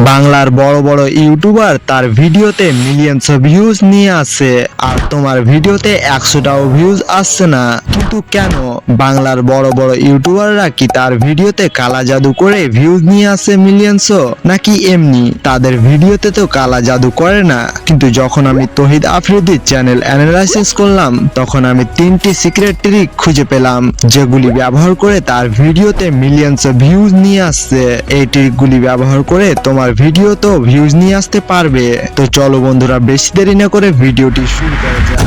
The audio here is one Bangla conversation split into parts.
বাংলার বড় বড় ইউটিউবার তার ভিডিওতে মিলিয়নস অফ ভিউজ নিয়ে আসে, আর তোমার ভিডিওতে 100টাও ভিউজ আসছে না। কিন্তু কেন? বাংলার বড় বড় ইউটিউবাররা কি তার ভিডিওতে কালা জাদু করে ভিউজ নিয়ে আসে মিলিয়নসও, নাকি এমনি? তাদের ভিডিওতে তো কালা জাদু করে না। কিন্তু যখন আমি তহিদ আফ্রিদির চ্যানেল অ্যানালাইসিস করলাম, তখন আমি 3টি সিক্রেট ট্রিক খুঁজে পেলাম, যেগুলি ব্যবহার করে তার ভিডিওতে মিলিয়নস অফ ভিউজ নিয়ে আসছে। এই ট্রিকগুলি ব্যবহার করে তোমার ভিডিও তো ভিউজ নিয়ে আসতে পারবে। তো চলো বন্ধুরা, বেশি দেরি না করে ভিডিওটি শুরু করা যাক।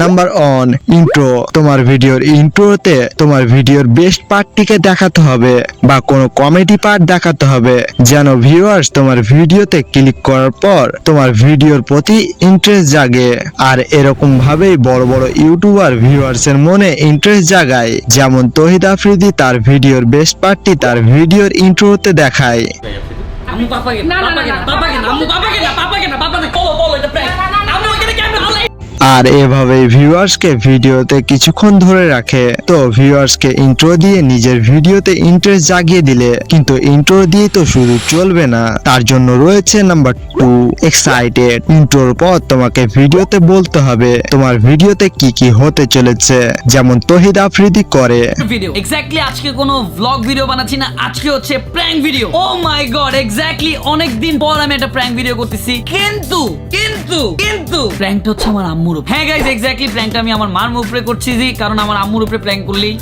Number 1, intro. তোমার ভিডিওর ইন্ট্রোতে তোমার ভিডিওর বেস্ট পার্টটিকে দেখাতে হবে, বা কোনো কমেডি পার্ট দেখাতে হবে, যেন ভিউয়ার্স তোমার ভিডিওতে ক্লিক করার পর তোমার ভিডিওর প্রতি ইন্টারেস্ট জাগে। আর এরকম ভাবেই বড় বড় ইউটিউবার ভিউয়ার্সের মনে ইন্টারেস্ট জাগায়। যেমন তহিদ আফ্রিদি তার ভিডিওর বেস্ট পার্টটি তার ভিডিওর ইন্ট্রোতে দেখায়। Amu papa ke? Papa ke? Papa ke? Amu papa ke? Papa ke? Papa ke? Follow itu prank. Amu ini camera hal. আর এভাবেই ভিউয়ার্সকে ভিডিওতে কিছুক্ষণ ধরে রাখে। তো ভিউয়ার্সকে ইন্ট্রো দিয়ে নিজের ভিডিওতে ইন্টারেস্ট জাগিয়ে দিলে, কিন্তু ইন্ট্রো দিয়ে তো শুধু চলবে না, তার জন্য রয়েছে নাম্বার 2, এক্সাইটেড। ইন্ট্রোর পর তোমাকে ভিডিওতে বলতে হবে তোমার ভিডিওতে কি কি হতে চলেছে, যেমন তহিদ আফ্রিদি করে। ভিডিও এক্স্যাক্টলি আজকে কোনো ভ্লগ ভিডিও বানাচ্ছি না, আজকে হচ্ছে প্র্যাঙ্ক ভিডিও। ও মাই গড, এক্স্যাক্টলি অনেক দিন পর আমি একটা প্র্যাঙ্ক ভিডিও করতেছি। কিন্তু প্র্যাঙ্কটা হচ্ছে আমার আম্মুর। হ্যাঁ গাইস, এক্স্যাক্টলি প্র্যাঙ্কটা আমি আমার মার উপরে করছি, কারণ আমার আম্মুর উপরে প্র্যাঙ্ক করলেই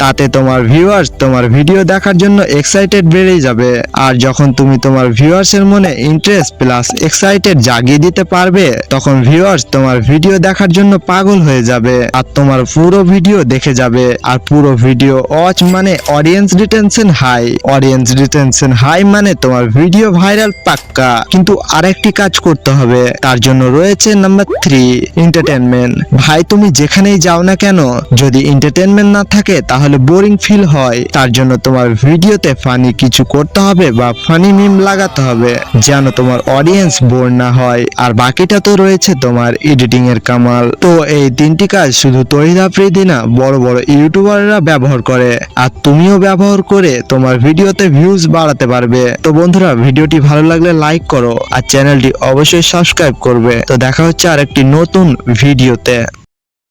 তাতে তোমার ভিউয়ার্স তোমার ভিডিও দেখার জন্য এক্সাইটেড বেড়ে যাবে। আর যখন তুমি তোমার ভিউয়ার্সের মনে ইন্টারেস্ট প্লাস এক্সাইটেড জাগিয়ে দিতে পারবে, তখন ভিউয়ার্স তোমার ভিডিও দেখার জন্য পাগল হয়ে যাবে আর তোমার পুরো ভিডিও দেখে যাবে। আর পুরো ভিডিও ওয়াচ মানে audience retention high. Audience retention high মানে তোমার ভিডিও ভাইরাল পাক্কা। কিন্তু আরেকটি কাজ করতে হবে, তার জন্য রয়েছে নাম্বার 3, এন্টারটেনমেন্ট। ভাই তুমি যেখানেই যাও না কেন, যদি এন্টারটেনমেন্ট না থাকে তাহলে বোরিং ফিল হয়। তার জন্য তোমার ভিডিওতে ফানি কিছু করতে হবে বা ফানি মিম লাগাতে হবে, যেন তোমার অডিয়েন্স বোর না হয়। আর বাকিটা তো রয়েছে তোমার এডিটিং এর কামাল। তো এই 3টি কাজ শুধু তহিদ আফ্রিদি না, বড় বড় ইউটিউবাররা ব্যবহার করে, আর তুমিও ব্যবহার করে তোমার ভিডিওতে ভিউজ বাড়াতে পারবে। তো বন্ধুরা, ভিডিওটি ভালো লাগলে লাইক করো আর চ্যানেলটি অবশ্যই সাবস্ক্রাইব করবে। তো দেখা হচ্ছে আরেকটি নতুন ভিডিওতে।